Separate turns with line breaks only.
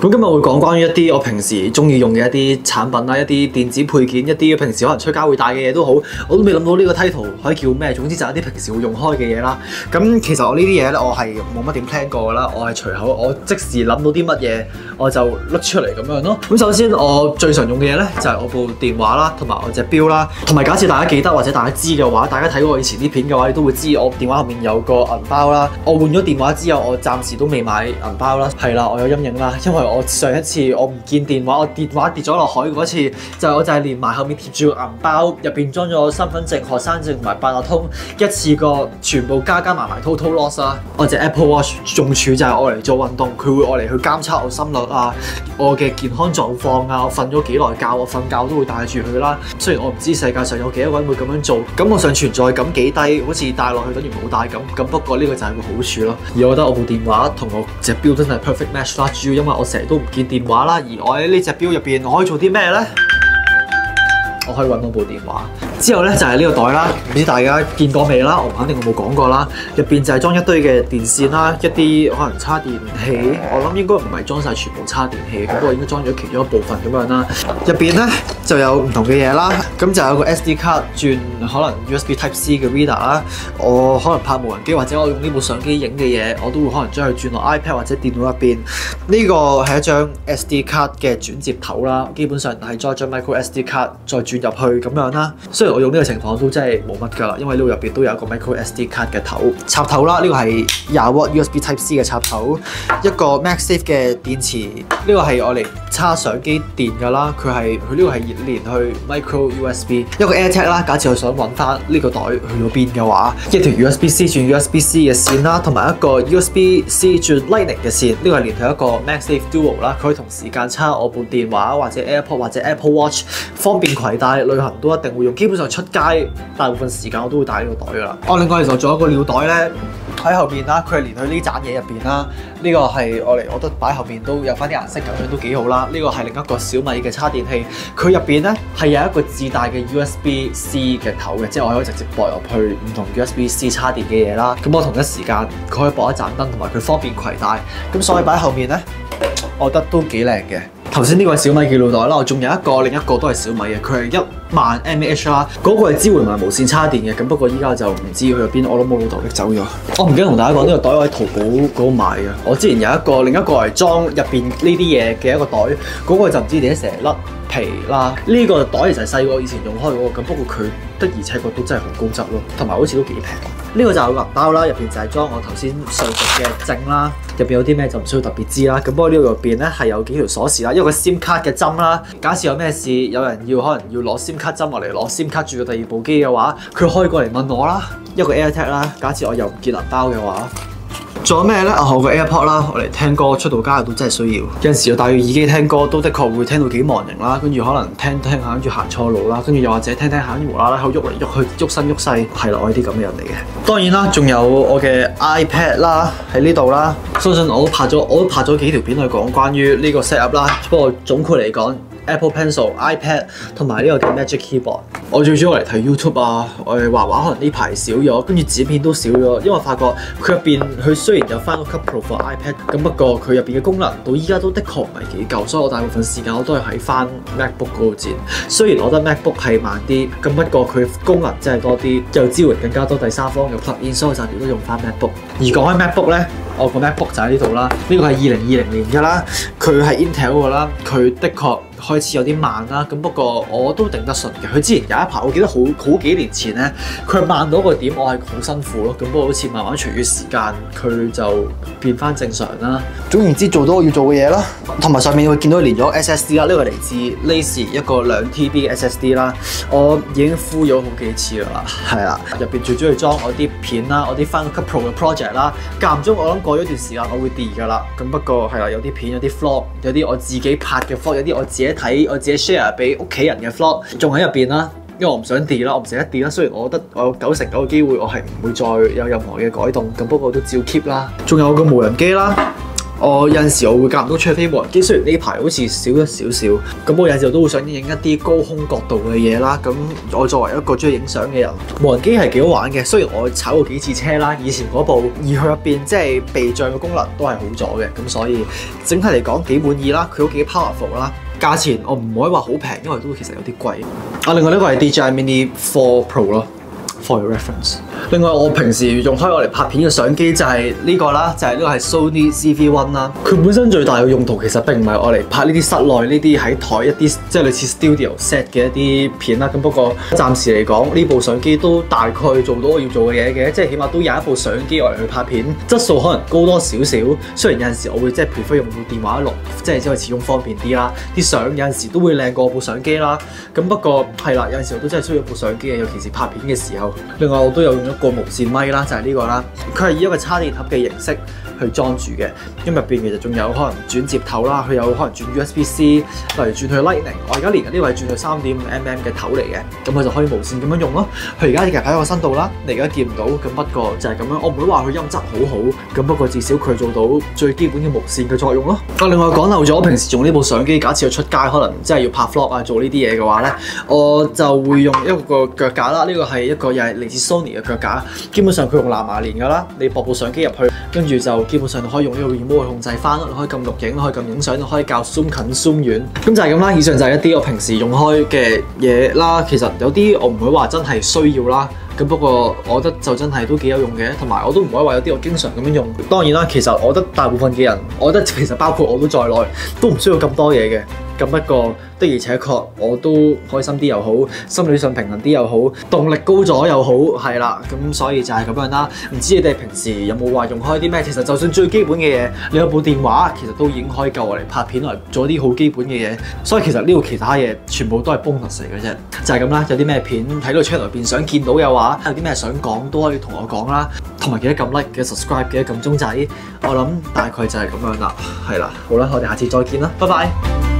咁今日會講關於一啲我平時中意用嘅一啲產品啦，一啲電子配件，一啲平時可能出街會帶嘅嘢都好，我都未諗到呢個 title 可以叫咩。總之就係一啲平時會用開嘅嘢啦。咁其實我呢啲嘢咧，我係冇乜點 plan 過㗎啦，我係隨口，我即時諗到啲乜嘢我就拎出嚟咁樣咯。咁首先我最常用嘅嘢咧就係我部電話啦，同埋我隻錶啦，同埋假設大家記得或者大家知嘅話，大家睇過我以前啲片嘅話，你都會知我電話後面有個銀包啦。我換咗電話之後，我暫時都未買銀包啦。係啦，我有陰影啦，因為我上一次我唔見電話，我電話跌咗落海嗰次，我就係連埋後面貼住個銀包，入邊裝咗身份證、學生證同埋八達通，一次過全部加埋 total loss 啦。我隻 Apple Watch 用處就係我嚟做運動，佢會我嚟去監測我心率啊，我嘅健康狀況啊，我瞓咗幾耐覺，我瞓覺都會帶住佢啦。雖然我唔知世界上有幾多個人會咁樣做，感覺上存在感幾低，好似帶落去等於冇帶咁不過呢個就係個好處咯。而我覺得我部電話同我隻錶真係 perfect match 啦，主要因為我成日都唔見電話啦，而我喺呢隻錶入邊我可以做啲咩呢？我可以揾到部電話。之後咧就係呢個袋啦，唔知大家見過未啦？我唔肯定我冇講過啦。入邊就係裝一堆嘅電線啦，一啲可能叉電器。我諗應該唔係裝晒全部叉電器，不過應該裝咗其中一部分咁樣啦。入邊咧就有唔同嘅嘢啦，咁就有個 SD 卡轉可能 USB Type C 嘅 reader 啦。我可能拍無人機或者我用呢部相機影嘅嘢，我都會可能將佢轉落 iPad 或者電腦入邊。呢個係一張 SD 卡嘅轉接頭啦，基本上係裝張 micro SD 卡再轉入去咁樣啦。雖然我用呢個情況都真係冇乜㗎啦，因為呢度入邊都有一個 micro SD 卡嘅插頭啦。呢個係20W USB Type C 嘅插頭，一個 MagSafe 嘅電池。呢個係我嚟插相機電㗎啦。佢呢個係連去 micro USB。一個 AirTag 啦，假設我想揾翻呢個袋去咗邊嘅話，一條 USB-C 轉 USB-C 嘅線啦，同埋一個 USB-C 轉 Lightning 嘅線。呢個係連去一個 MagSafe Duo 啦，佢可以同時間插我部電話或者 AirPod 或者 Apple Watch， 方便攜帶，旅行都一定會用。基本上出街大部分時間我都會帶呢個袋㗎啦。另外就仲有一個尿袋咧喺後邊啦，佢係連去呢盞嘢入邊啦。呢個係我覺得擺後邊都有翻啲顏色咁樣都幾好啦。呢個係另一個小米嘅叉電器，佢入邊咧係有一個自帶嘅 USB-C 嘅頭嘅，即係我可以直接駁入去唔同 USB-C 叉電嘅嘢啦。咁我同一時間佢可以駁一盞燈，同埋佢方便攜帶。咁所以擺後面咧，我覺得都幾靚嘅。頭先呢個係小米嘅尿袋啦，我仲有另一個都係小米嘅，佢係10000 mAh 啦，嗰個係支援埋無線叉電嘅。咁不過依家就唔知佢入邊，我諗我老豆拎走咗。我唔記得同大家講，呢個袋我喺淘寶嗰度買嘅。我之前有另一個係裝入邊呢啲嘢嘅一個袋，嗰個就唔知點解成日甩皮啦。呢個袋其實細個以前用開嗰個，咁不過佢的而且確都真係好高質咯，同埋好似都幾平。呢個就係個銀包啦，入邊就係裝我頭先上述嘅證啦。入邊有啲咩就唔需要特別知啦。咁不過呢個入邊咧係有幾條鎖匙啦，一個 SIM 卡嘅針啦。假設有咩事，有人可能要攞 SIM 卡針落嚟攞 SIM 卡轉到第二部機嘅話，佢可以過嚟問我啦。一個 AirTag 啦，假設我又唔見銀包嘅話。仲有咩咧？我個 AirPod 啦，我嚟聽歌，出到街都真係需要。有陣時我戴住耳機聽歌，都的確會聽到幾忘形啦。跟住可能聽下，跟住行錯路啦。跟住又或者聽下，無啦啦喺度喐嚟喐去，喐身喐勢，係啦，我係啲咁嘅人嚟嘅。當然啦，仲有我嘅 iPad 啦，喺呢度啦。相信我都拍咗幾條片去講關於呢個 setup 啦。不過總括嚟講， Apple Pencil、iPad 同埋呢個嘅 Magic Keyboard， 我最主要嚟睇 YouTube 啊，我哋畫畫可能呢排少咗，跟住剪片都少咗，因為我發覺佢入邊佢雖然有Final Cut Pro for iPad， 咁不過佢入邊嘅功能到依家都的確唔係幾夠，所以我大部分時間我都係喺翻 MacBook 嗰度剪。雖然我覺得 MacBook 係慢啲，咁不過佢功能真係多啲，又支援更加多第三方嘅 plugin，所以我暫時都用翻 MacBook。而講開 MacBook 咧，我個 MacBook 就喺呢度啦，呢個係2020年㗎啦，佢係 Intel 㗎啦，佢的確開始有啲慢啦，咁不過我都頂得順嘅。佢之前有一排，我記得好幾年前咧，佢慢到一個點，我係好辛苦咯。咁不過好似慢慢隨住時間，佢就變翻正常啦。總言之，做到我要做嘅嘢啦。同埋上面會見到連咗 SSD 啦，呢個嚟自 Lazy 一個2TB 嘅 SSD 啦。我已經敷咗好幾次啦，係啦。入邊最主要裝我啲片啦，我啲 Final Cut Pro 嘅 project 啦。間唔中我諗過咗一段時間我會 delete 㗎啦。咁不過係啦，有啲片，有啲 vlog， 有啲我自己拍嘅 vlog， 有啲我自己睇，我自己 share 俾屋企人嘅 vlog， 仲喺入邊啦。因為我唔想 delete 啦，我唔捨得 delete啦。雖然我覺得我有9成9嘅機會，我係唔會再有任何嘅改動。咁不過都照 keep 啦。仲有個無人機啦。我有陣時我會間唔到出飛無人機，雖然呢排好似少咗少少，咁我有陣時都會想影一啲高空角度嘅嘢啦。咁我作為一個中意影相嘅人，無人機係幾好玩嘅。雖然我炒過幾次車啦，以前嗰部，而佢入邊即係避障嘅功能都係好咗嘅，咁所以整體嚟講幾滿意啦。佢都幾 powerful 啦。價錢我唔可以話好平，因為都其實有啲貴。另外呢個係 DJI Mini 4 Pro 咯。For your reference。另外，我平時用開我嚟拍片嘅相機就係呢個啦，就係呢個係 Sony ZV-1 啦。佢本身最大嘅用途其實並唔係我嚟拍呢啲室內呢啲喺台一啲即係類似 studio set 嘅一啲片啦。咁不過暫時嚟講，呢部相機都大概做到我要做嘅嘢嘅，即係起碼都有一部相機我嚟去拍片，質素可能高多少少。雖然有陣時我會即係 prefer 用部電話錄，即係因為始終方便啲啦。啲相有陣時都會靚過部相機啦。咁不過係啦，有陣時我都真係需要部相機嘅，尤其是拍片嘅時候。另外我都有用一個無線咪啦，就係呢個啦。佢係以一個叉電盒嘅形式去裝住嘅，因為入邊其實仲有可能轉接頭啦，佢有可能轉 USB-C，例如轉去 Lightning。我而家連緊呢個係轉去3.5mm 嘅頭嚟嘅，咁佢就可以無線咁樣用咯。佢而家其實喺我身度啦，你而家見唔到，咁不過就係咁樣。我唔會話佢音質好好，咁不過至少佢做到最基本嘅無線嘅作用咯。另外講漏咗，平時用呢部相機，假設我出街可能真係要拍 vlog 啊，做呢啲嘢嘅話咧，我就會用一個腳架啦。呢個係一個又係嚟自 Sony 嘅腳架，基本上佢用藍牙連㗎啦。你駁部相機入去，跟住就基本上可以用呢個 remote 去控制翻，可以撳錄影，可以撳影相，可以校 zoom 近 zoom 遠。咁就係咁啦。以上就係一啲我平時用開嘅嘢啦。其實有啲我唔會話真係需要啦。咁不過我覺得就真係都幾有用嘅，同埋我都唔可以話有啲我經常咁樣用。當然啦，其實我覺得大部分嘅人，我覺得其實包括我都在內，都唔需要咁多嘢嘅。咁不過的而且確我都開心啲又好，心理上平衡啲又好，動力高咗又好，係啦。咁所以就係咁樣啦。唔知你哋平時有冇話用開啲咩？其實就算最基本嘅嘢，你有部電話其實都已經可以夠我嚟拍片，嚟做啲好基本嘅嘢。所以其實呢度其他嘢全部都係 bonus 嚟嘅啫。就係咁啦。有啲咩片睇到 channel 入邊想見到嘅話，有啲咩想講都可以同我講啦。同埋記得撳 like，記得 subscribe，記得撳鐘仔。我諗大概就係咁樣啦。係啦，好啦，我哋下次再見啦，拜拜。